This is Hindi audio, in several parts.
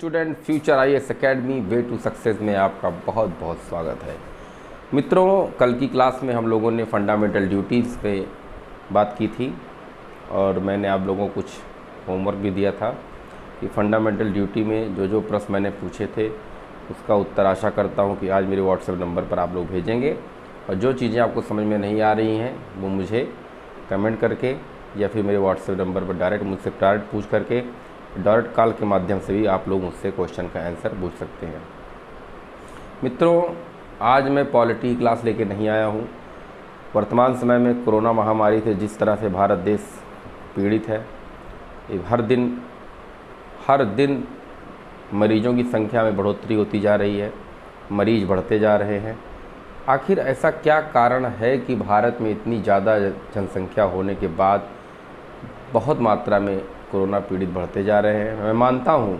Student future IAS academy way to success में आपका बहुत बहुत स्वागत है। मित्रों, कल की क्लास में हम लोगों ने फंडामेंटल ड्यूटीज़ पे बात की थी और मैंने आप लोगों को कुछ होमवर्क भी दिया था कि फंडामेंटल ड्यूटी में जो जो प्रश्न मैंने पूछे थे उसका उत्तर आशा करता हूँ कि आज मेरे व्हाट्सएप नंबर पर आप लोग भेजेंगे और जो चीज़ें आपको समझ में नहीं आ रही हैं वो मुझे कमेंट करके या फिर मेरे व्हाट्सएप नंबर पर डायरेक्ट मुझसे डायरेक्ट पूछ करके डायरेक्ट कॉल के माध्यम से भी आप लोग मुझसे क्वेश्चन का आंसर पूछ सकते हैं। मित्रों, आज मैं पॉलिटी क्लास लेके नहीं आया हूँ। वर्तमान समय में कोरोना महामारी से जिस तरह से भारत देश पीड़ित है, हर दिन मरीजों की संख्या में बढ़ोतरी होती जा रही है, मरीज बढ़ते जा रहे हैं। आखिर ऐसा क्या कारण है कि भारत में इतनी ज़्यादा जनसंख्या होने के बाद बहुत मात्रा में कोरोना पीड़ित बढ़ते जा रहे हैं? मैं मानता हूँ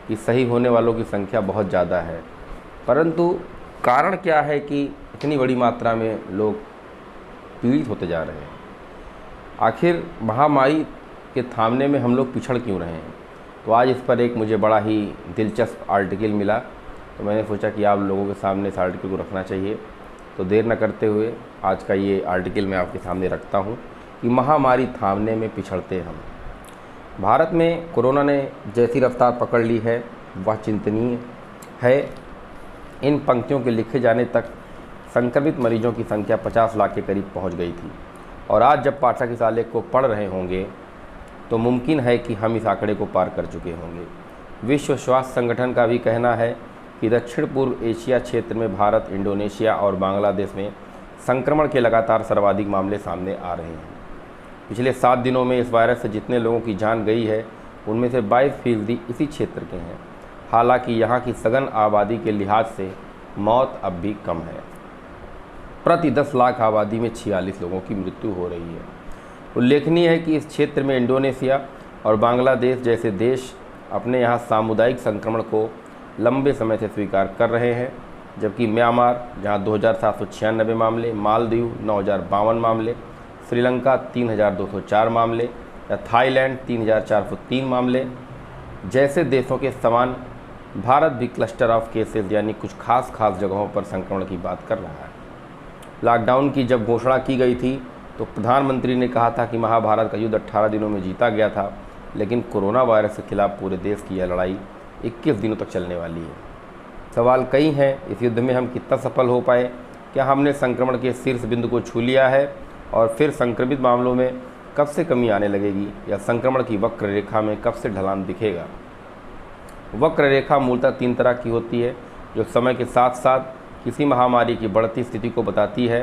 कि सही होने वालों की संख्या बहुत ज़्यादा है, परंतु कारण क्या है कि इतनी बड़ी मात्रा में लोग पीड़ित होते जा रहे हैं? आखिर महामारी के थामने में हम लोग पिछड़ क्यों रहे हैं? तो आज इस पर एक मुझे बड़ा ही दिलचस्प आर्टिकल मिला, तो मैंने सोचा कि आप लोगों के सामने इस आर्टिकल को रखना चाहिए। तो देर न करते हुए आज का ये आर्टिकल मैं आपके सामने रखता हूँ कि महामारी थामने में पिछड़ते हम। भारत में कोरोना ने जैसी रफ्तार पकड़ ली है वह चिंतनीय है। इन पंक्तियों के लिखे जाने तक संक्रमित मरीजों की संख्या 50 लाख के करीब पहुंच गई थी और आज जब पाठक इस आलेख को पढ़ रहे होंगे तो मुमकिन है कि हम इस आंकड़े को पार कर चुके होंगे। विश्व स्वास्थ्य संगठन का भी कहना है कि दक्षिण पूर्व एशिया क्षेत्र में भारत, इंडोनेशिया और बांग्लादेश में संक्रमण के लगातार सर्वाधिक मामले सामने आ रहे हैं। पिछले 7 दिनों में इस वायरस से जितने लोगों की जान गई है उनमें से 22% इसी क्षेत्र के हैं। हालांकि यहाँ की सघन आबादी के लिहाज से मौत अब भी कम है। प्रति 10 लाख आबादी में 46 लोगों की मृत्यु हो रही है। उल्लेखनीय है कि इस क्षेत्र में इंडोनेशिया और बांग्लादेश जैसे देश अपने यहाँ सामुदायिक संक्रमण को लंबे समय से स्वीकार कर रहे हैं, जबकि म्यांमार जहाँ 2796 मामले, मालदीव 9052 मामले, श्रीलंका 3204 मामले या थाईलैंड 3403 मामले जैसे देशों के समान भारत भी क्लस्टर ऑफ केसेस यानी कुछ खास जगहों पर संक्रमण की बात कर रहा है। लॉकडाउन की जब घोषणा की गई थी तो प्रधानमंत्री ने कहा था कि महाभारत का युद्ध 18 दिनों में जीता गया था, लेकिन कोरोना वायरस के खिलाफ पूरे देश की यह लड़ाई 21 दिनों तक चलने वाली है। सवाल कई हैं, इस युद्ध में हम कितना सफल हो पाए? क्या हमने संक्रमण के शीर्ष बिंदु को छू लिया है और फिर संक्रमित मामलों में कब से कमी आने लगेगी या संक्रमण की वक्र रेखा में कब से ढलान दिखेगा? वक्र रेखा मूलतः 3 तरह की होती है जो समय के साथ साथ किसी महामारी की बढ़ती स्थिति को बताती है।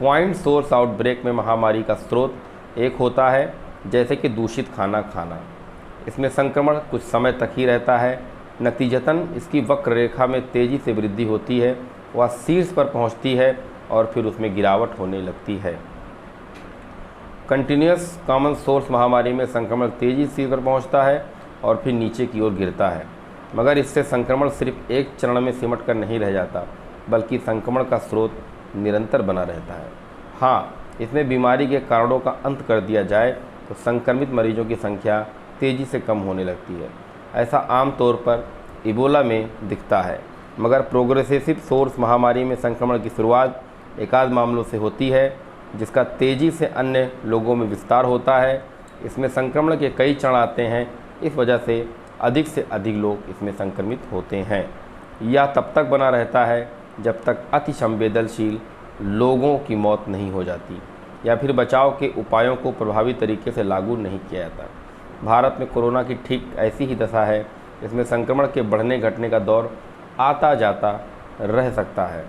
पॉइंट सोर्स आउटब्रेक में महामारी का स्रोत एक होता है, जैसे कि दूषित खाना खाना। इसमें संक्रमण कुछ समय तक ही रहता है, नतीजतन इसकी वक्र रेखा में तेज़ी से वृद्धि होती है, वह शीर्ष पर पहुंचती है और फिर उसमें गिरावट होने लगती है। कंटिन्यूस कॉमन सोर्स महामारी में संक्रमण तेज़ी से पर पहुंचता है और फिर नीचे की ओर गिरता है, मगर इससे संक्रमण सिर्फ एक चरण में सिमट कर नहीं रह जाता, बल्कि संक्रमण का स्रोत निरंतर बना रहता है। हाँ, इसमें बीमारी के कारणों का अंत कर दिया जाए तो संक्रमित मरीजों की संख्या तेज़ी से कम होने लगती है। ऐसा आमतौर पर इबोला में दिखता है, मगर प्रोग्रेसिव सोर्स महामारी में संक्रमण की शुरुआत एकाध मामलों से होती है, जिसका तेज़ी से अन्य लोगों में विस्तार होता है। इसमें संक्रमण के कई चरण आते हैं, इस वजह से अधिक लोग इसमें संक्रमित होते हैं। यह तब तक बना रहता है जब तक अति संवेदनशील लोगों की मौत नहीं हो जाती या फिर बचाव के उपायों को प्रभावी तरीके से लागू नहीं किया जाता। भारत में कोरोना की ठीक ऐसी ही दशा है, इसमें संक्रमण के बढ़ने घटने का दौर आता जाता रह सकता है।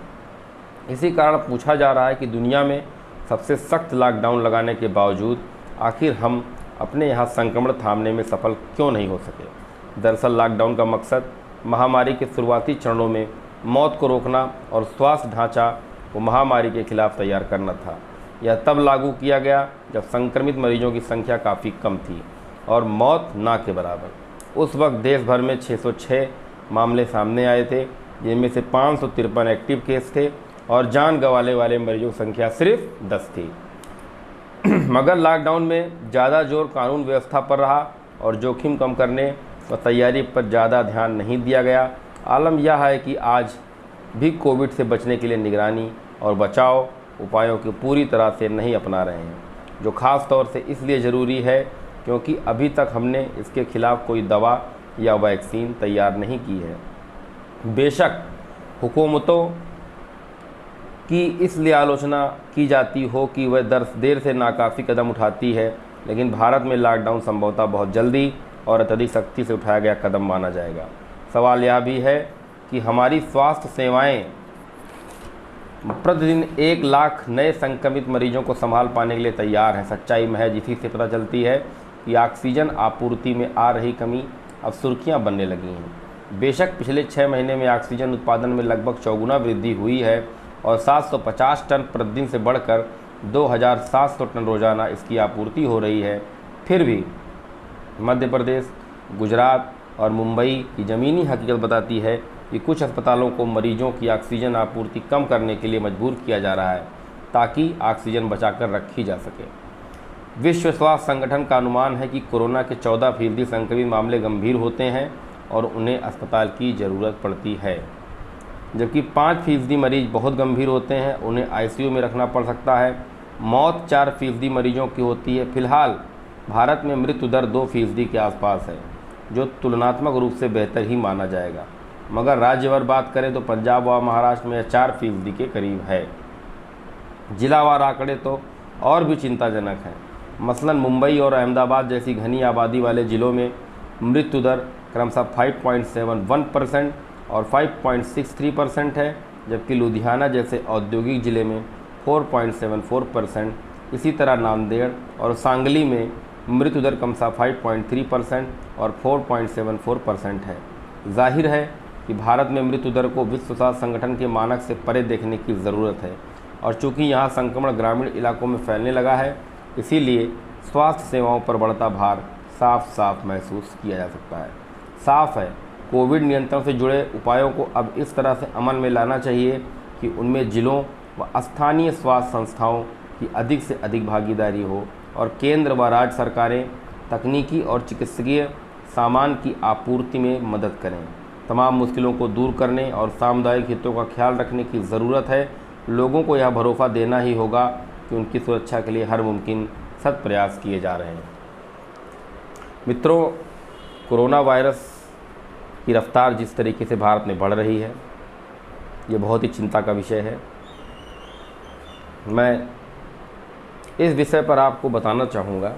इसी कारण पूछा जा रहा है कि दुनिया में सबसे सख्त लॉकडाउन लगाने के बावजूद आखिर हम अपने यहाँ संक्रमण थामने में सफल क्यों नहीं हो सके? दरअसल लॉकडाउन का मकसद महामारी के शुरुआती चरणों में मौत को रोकना और स्वास्थ्य ढांचा को महामारी के खिलाफ तैयार करना था। यह तब लागू किया गया जब संक्रमित मरीजों की संख्या काफ़ी कम थी और मौत ना के बराबर। उस वक्त देश भर में 606 मामले सामने आए थे, जिनमें से 553 एक्टिव केस थे और जान गंवाने वाले मरीजों की संख्या सिर्फ 10 थी। मगर लॉकडाउन में ज़्यादा जोर कानून व्यवस्था पर रहा और जोखिम कम करने व तैयारी पर ज़्यादा ध्यान नहीं दिया गया। आलम यह है कि आज भी कोविड से बचने के लिए निगरानी और बचाव उपायों को पूरी तरह से नहीं अपना रहे हैं, जो ख़ास तौर से इसलिए ज़रूरी है क्योंकि अभी तक हमने इसके खिलाफ कोई दवा या वैक्सीन तैयार नहीं की है। बेशक हुकूमतों की इसलिए आलोचना की जाती हो कि वह देर से नाकाफ़ी कदम उठाती है, लेकिन भारत में लॉकडाउन संभवतः बहुत जल्दी और अत्यधिक सख्ती से उठाया गया कदम माना जाएगा। सवाल यह भी है कि हमारी स्वास्थ्य सेवाएं प्रतिदिन 1 लाख नए संक्रमित मरीजों को संभाल पाने के लिए तैयार हैं। सच्चाई महज इसी से पता चलती है कि ऑक्सीजन आपूर्ति में आ रही कमी अब सुर्खियां बनने लगी हैं। बेशक पिछले 6 महीने में ऑक्सीजन उत्पादन में लगभग 4 गुना वृद्धि हुई है और 750 टन प्रतिदिन से बढ़कर 2700 टन रोजाना इसकी आपूर्ति हो रही है। फिर भी मध्य प्रदेश, गुजरात और मुंबई की ज़मीनी हकीकत बताती है कि कुछ अस्पतालों को मरीजों की ऑक्सीजन आपूर्ति कम करने के लिए मजबूर किया जा रहा है ताकि ऑक्सीजन बचाकर रखी जा सके। विश्व स्वास्थ्य संगठन का अनुमान है कि कोरोना के 14% संक्रमित मामले गंभीर होते हैं और उन्हें अस्पताल की ज़रूरत पड़ती है, जबकि 5% मरीज बहुत गंभीर होते हैं, उन्हें आईसीयू में रखना पड़ सकता है। मौत 4% मरीजों की होती है। फिलहाल भारत में मृत्यु दर 2% के आसपास है, जो तुलनात्मक रूप से बेहतर ही माना जाएगा, मगर राज्यवार बात करें तो पंजाब व महाराष्ट्र में 4% के करीब है। जिलावार आंकड़े तो और भी चिंताजनक हैं। मसलन मुंबई और अहमदाबाद जैसी घनी आबादी वाले ज़िलों में मृत्यु दर क्रमशः 5.71% और 5.63% है, जबकि लुधियाना जैसे औद्योगिक ज़िले में 4.74%। इसी तरह नांदेड़ और सांगली में मृत्यु दर क्रमशः 5.3% और 4.74% है। जाहिर है कि भारत में मृत्यु दर को विश्व स्वास्थ्य संगठन के मानक से परे देखने की ज़रूरत है, और चूँकि यहाँ संक्रमण ग्रामीण इलाकों में फैलने लगा है, इसीलिए स्वास्थ्य सेवाओं पर बढ़ता भार साफ साफ महसूस किया जा सकता है। साफ है, कोविड नियंत्रण से जुड़े उपायों को अब इस तरह से अमल में लाना चाहिए कि उनमें जिलों व स्थानीय स्वास्थ्य संस्थाओं की अधिक से अधिक भागीदारी हो और केंद्र व राज्य सरकारें तकनीकी और चिकित्सकीय सामान की आपूर्ति में मदद करें। तमाम मुश्किलों को दूर करने और सामुदायिक हितों का ख्याल रखने की ज़रूरत है। लोगों को यह भरोसा देना ही होगा कि उनकी सुरक्षा के लिए हर मुमकिन सख्त प्रयास किए जा रहे हैं। मित्रों, कोरोना वायरस की रफ्तार जिस तरीके से भारत में बढ़ रही है, ये बहुत ही चिंता का विषय है। मैं इस विषय पर आपको बताना चाहूँगा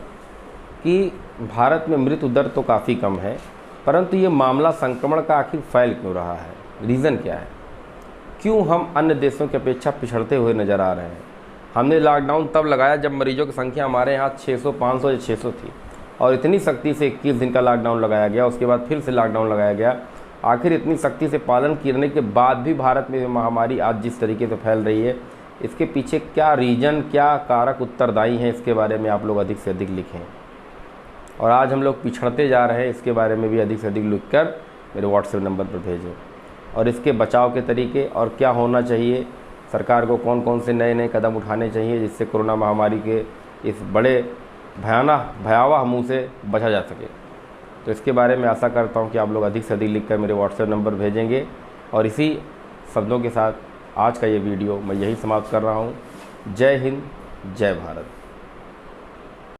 कि भारत में मृत्यु दर तो काफ़ी कम है, परंतु ये मामला संक्रमण का आखिर फैल क्यों रहा है? रीज़न क्या है? क्यों हम अन्य देशों की अपेक्षा पिछड़ते हुए नज़र आ रहे हैं? हमने लॉकडाउन तब लगाया जब मरीजों की संख्या हमारे यहाँ 600, 500 या 600 थी, और इतनी सख्ती से 21 दिन का लॉकडाउन लगाया गया, उसके बाद फिर से लॉकडाउन लगाया गया। आखिर इतनी सख्ती से पालन करने के बाद भी भारत में महामारी आज जिस तरीके से फैल रही है, इसके पीछे क्या रीजन, क्या कारक उत्तरदायी हैं, इसके बारे में आप लोग अधिक से अधिक लिखें। और आज हम लोग पिछड़ते जा रहे हैं, इसके बारे में भी अधिक से अधिक लिखकर मेरे व्हाट्सएप नंबर पर भेजें। और इसके बचाव के तरीके और क्या होना चाहिए, सरकार को कौन कौन से नए नए कदम उठाने चाहिए जिससे कोरोना महामारी के इस बड़े भयावह मुँह से बचा जा सके, तो इसके बारे में आशा करता हूँ कि आप लोग अधिक से अधिक लिखकर मेरे व्हाट्सएप नंबर भेजेंगे। और इसी शब्दों के साथ आज का ये वीडियो मैं यही समाप्त कर रहा हूँ। जय हिंद, जय भारत।